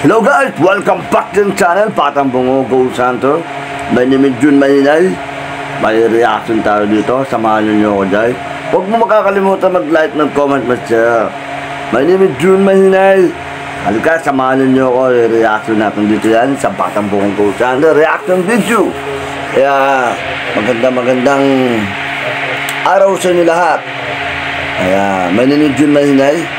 Hello guys, welcome back to the channel Patang Bungo Go Santo. My name is Jun Mahinay. May reaction tayo dito. Samahan nyo ako guys. Huwag mo makakalimutan mag-like, mag-comment, mag-share. My name is Jun Mahinay. Halika, samahan nyo ako. Reaction natin dito yan sa Patang Bungo Go Santo reaction video. Kaya magandang araw sa inyo lahat. Kaya my name is Jun Mahinay.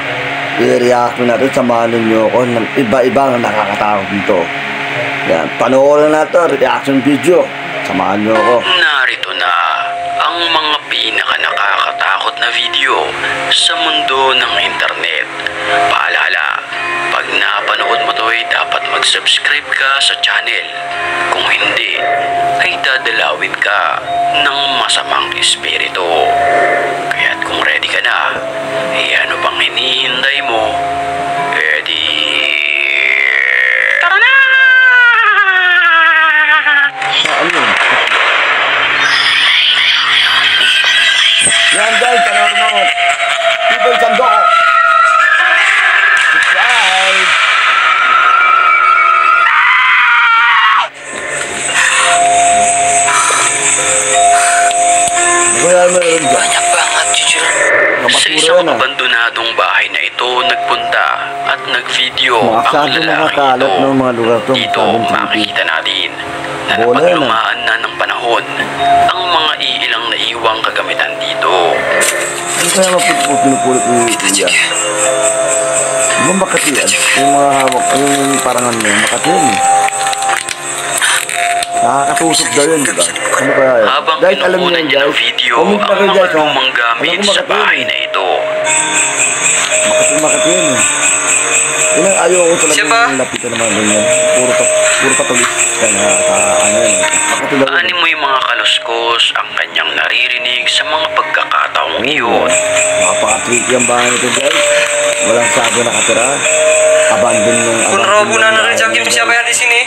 I-reaction natin, samahan nyo ako ng iba-ibang nakakatakot dito. Yan, panoorin natin, reaction video. Samahan nyo ako. Narito na ang mga pinaka-nakakatakot na video sa mundo ng internet. Paalala, pag napanood mo to ay dapat mag-subscribe ka sa channel. Kung hindi, ay dadalawin ka ng masamang espiritu. Kaya't kung ready ka na, ano bang hinihintay mo? Ready? Tara na! Ano yun? Yan guys, panoorin mo. People Sando. Subscribe. Kaya mo yun dyan. Banyak banget, jujur. Sa isang abandonadong bahay na ito, nagpunta at nag-video ang lalaki ito. Dito makikita natin na napaglumaan na ng panahon ang mga iilang naiwang kagamitan dito. Ano kaya pinupulit mo yung iya? Ano Makati yan? Yung mga hawak, yung parang ano yung Makati yun eh. Nakakatusok daw yun, diba? Ano kaya yun? Habang kinukunan niya ng video ang mga lumang gamit sa bahay na ito. Makati yun eh. Yun ang ayaw ko talaga yung lapitan ng mga ganyan. Puro patulis. Ano yun. Ani mo yung mga kaluskos ang kanyang naririnig sa mga pagkakataong iyon. Napaka-tricky ang bahay nito guys. Walang sago nakatira. Abandon yung Kung robo na narin siapa yan di sini.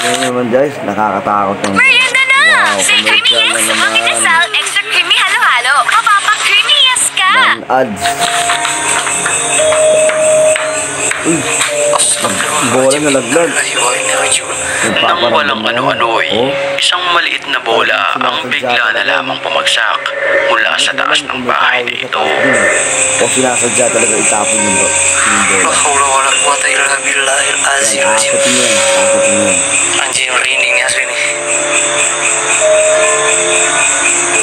Ano naman guys, nakakatakot ng Merienda na! Say creamy yes, mga kinasal, extra creamy halo-halo. Kapapa creamy yes ka! ng ads. Uy, bola na laglag. Nang walang ano-ano'y, isang maliit na bola ang bigla na lamang pumagsak mula sa taas ng bahay na ito. O sinasadya talaga itapon yung bola. La haula wala quwata illa billahil azim. Takot yun. Anjing merinding nih asli nih.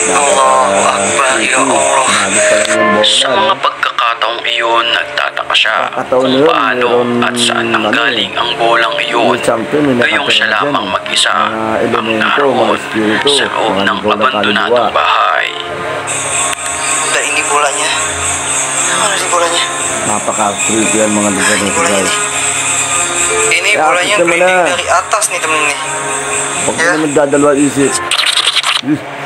Allahu Akbar, ya Allah. Sa mga pagkakataong iyon, nagtataka siya kung paano at saan nanggaling ang bolang iyon. Gayong siya lamang mag-isa ang naroon sa loob ng abandonadong bahay. Udah ini bolanya. Mana sih bolanya? Napaka-creepy yan mga lugar nito guys. Ini bolanya merinding dari atas nih temen nih. Huwag ka naman dadalwa isip.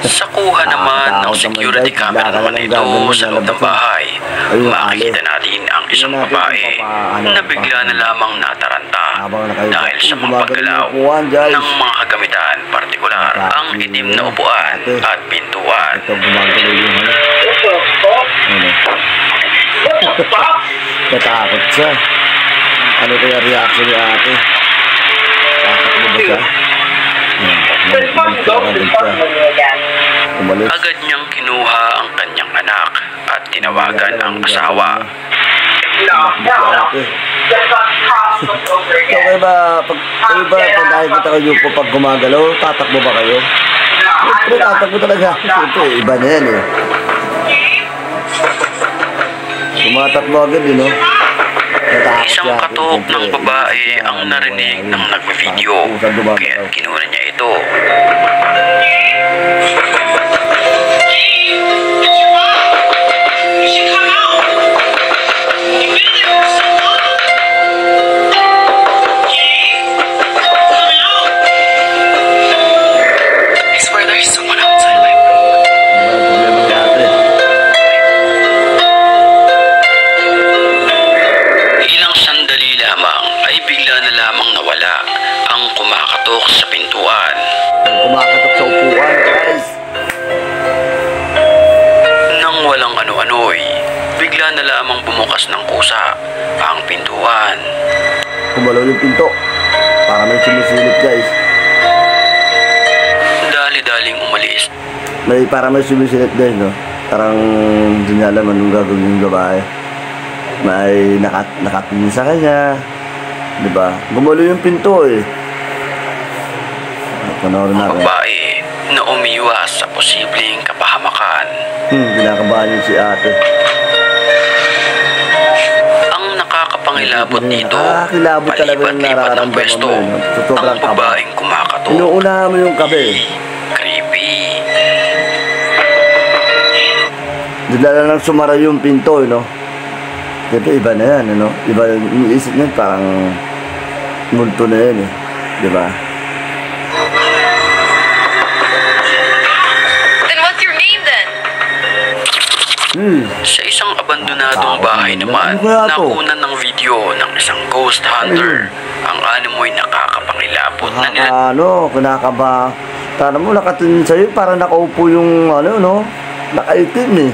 Sa kuha naman ng security camera naman ito sa loob ng bahay, makikita natin ang isang babae na bigla na lamang nataranta dahil sa mga paggalaw ng mga kagamitan, partikular ang itim na upuan at pintuan. Natakot siya. Ano kaya reaction ni ate? Takot mo ba siya? Agad niyang kinuha ang kanyang anak at tinawagan ang asawa. Kayo ba, pag nakikita kayo po pag gumagalaw, tatakbo ba kayo? Siyempre, tatakbo talaga. Siyempre, iba na yan eh. Tumatakbo agad din, no? Isang katok ng babae ang narinig ng nagpa-video, kaya kinuha niya ito. Sa pintuan. Kumakatok sa upuan, guys. Nang walang ano-ano'y, bigla na lamang bumukas ng kusa ang pintuan. Kumalaw yung pinto. Para may sumisilip, guys. Dali-daling umalis. Para may sumisilip, guys, no? Parang hindi niya alam anong gagawin yung babae. May nakatingin sa kanya. Diba? Gumalo yung pinto eh. Panoorin Ang natin. babae na umiwas sa posibleng kapahamakan. Kinakabahan niyo si ate. Ang nakakapangilabot dito, Nakakilabot talaga yung palipat-lipat ng nararamdaman pwesto, mo, no? Sa sobrang ang babaeng kumakato. Inuunahan mo yung kabe. Creepy. Dala lang sumara yung pinto, no? Siyempre, iba na yan, ano? Iba yung iniisip niyan, parang multo na yan, eh. Diba? Then what's your name then? Sa isang abandonadong bahay naman, Ano kaya to? nakunan ng video ng isang ghost hunter. Ang animoy nakakapangilabot na nila. Kinakaba. Tara mo, nakatingin sa'yo, parang nakaupo yung, no? Nakaitim, eh.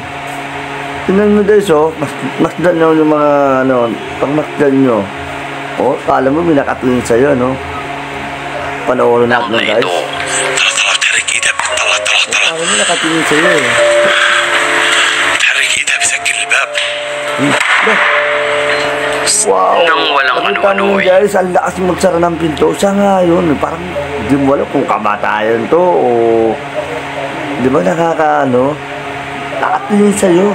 Tingnan mo, guys, oh. Masdan nyo yung mga, pag masdan nyo. Oh, kala mo, may nakatingin sa'yo, no? Panoorin natin, Na guys. ito, تحرك ايدك طلع Kala mo, nakatingin sa'yo, eh. تحرك ايدها بسكر الباب Wow! Nang walang Nakita ano-ano, mo, eh. guys, ang lakas magsara ng pinto. Siya nga yun, parang di mo alam kung kamatayan to o di ba nakatingin sa'yo.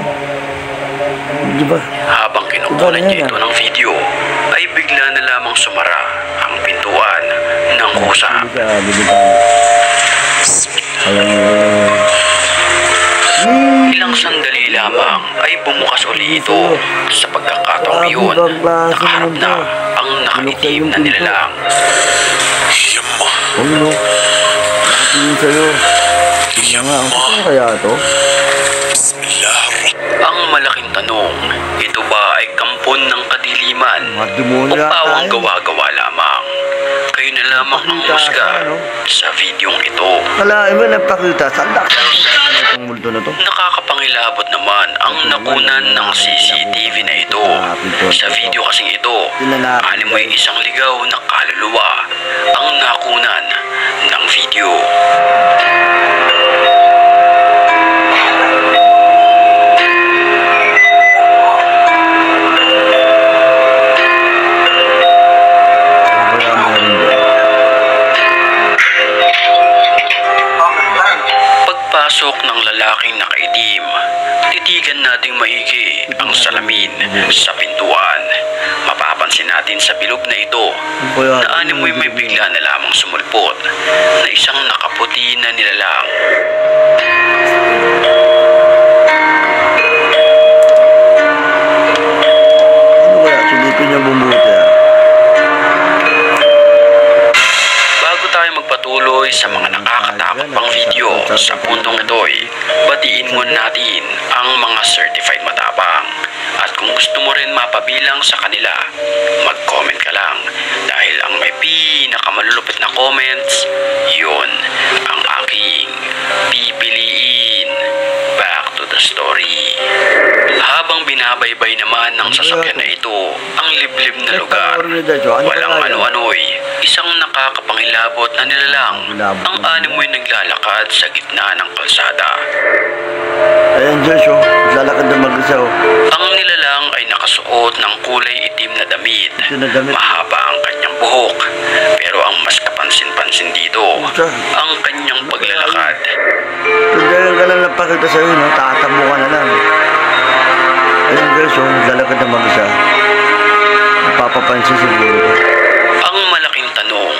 Di ba? habang kinukunan Iba na yan, niya ito ng video, ay bigla na lamang sumara ang pintuan ng kusa. Ilang sandali lamang ay bumukas uli ito. Sa pagkakataong yun, nakaharap na ang nakaitim na nilalang. يما No? Nakatingin sa'yo. Tingnan nga, ano kaya to? بسم الله الرحمن Ang malaking tanong, ito ba ay kampon ng kadiliman Mga o demonyo yata pawang yun. gawa-gawa lamang? Kayo na lamang ang musga sa videong ito. Kala, iba nagpakita. Saan itong multo na to? Nakakapangilabot naman ang nakunan ng CCTV na ito. Sa video kasing ito, animoy isang ligaw na kaluluwa ang nakunan ng video. Pagpasok ng lalaking nakaitim, titigan nating maigi ang salamin sa pintuan. Mapapansin natin sa bilog na ito na animoy may bigla na lamang sumulpot na isang nakaputi na nilalang. Ano kaya? Silipin niya bumuti, ah. Bago tayo magpatuloy sa mga nakakatakot pang video sa puntong ito'y batiin muna natin ang mga certified matapang. At kung gusto mo rin mapabilang sa kanila, mag-comment ka lang dahil ang may pinakamalulupit na comments, yun ang aking pipiliin. Back to the story. Habang binabaybay naman ng sasakyan na ito ang liblib na lugar, walang ano-ano'y isang nakakapangilabot na nilalang ang animoy naglalakad sa gitna ng kalsada. Ayan, Josh, oh. Lalakad na mag-isa, oh. Ang nilalang ay nakasuot ng kulay itim na damit. Mahaba ang kanyang buhok. Pero ang mas kapansin-pansin dito, ang kanyang paglalakad. Ganyan ka lang napakita sa'yo, no? Tatakbo ka na lang. Ayan, guys, oh. Lalakad na mag-isa. Napapapansin siguro ba? Ang malaking tanong,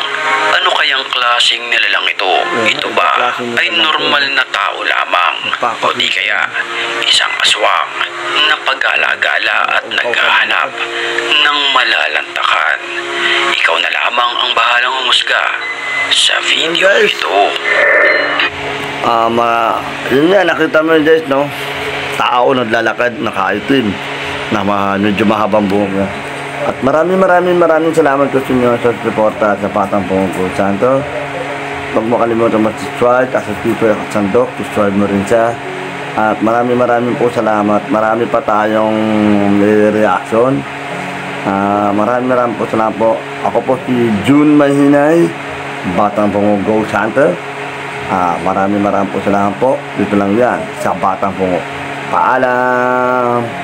ano kayang klaseng nilalang ito? Ito ba ay normal na tao lamang? O di kaya isang aswang na pag-alagala at naghahanap ng malalantakan? Ikaw na lamang ang bahalang humusga sa video ito. Yun nga, nakita mo yun, guys, no? Tao naglalakad, nakaitim, na medyo mahabang buhok niya. At maraming salamat po sa inyo sa suporta sa Patang Pungo Santo. Huwag mo kalimutan mag-subscribe, as a people at Sandok, subscribe mo rin siya. At maraming po salamat. Marami pa tayong reaction. Maraming po salamat po. Ako po si June Mahinay, Batang Pungo Ghost Hunter. Maraming po salamat po. Dito lang yan sa Batang Pungo. Paalam!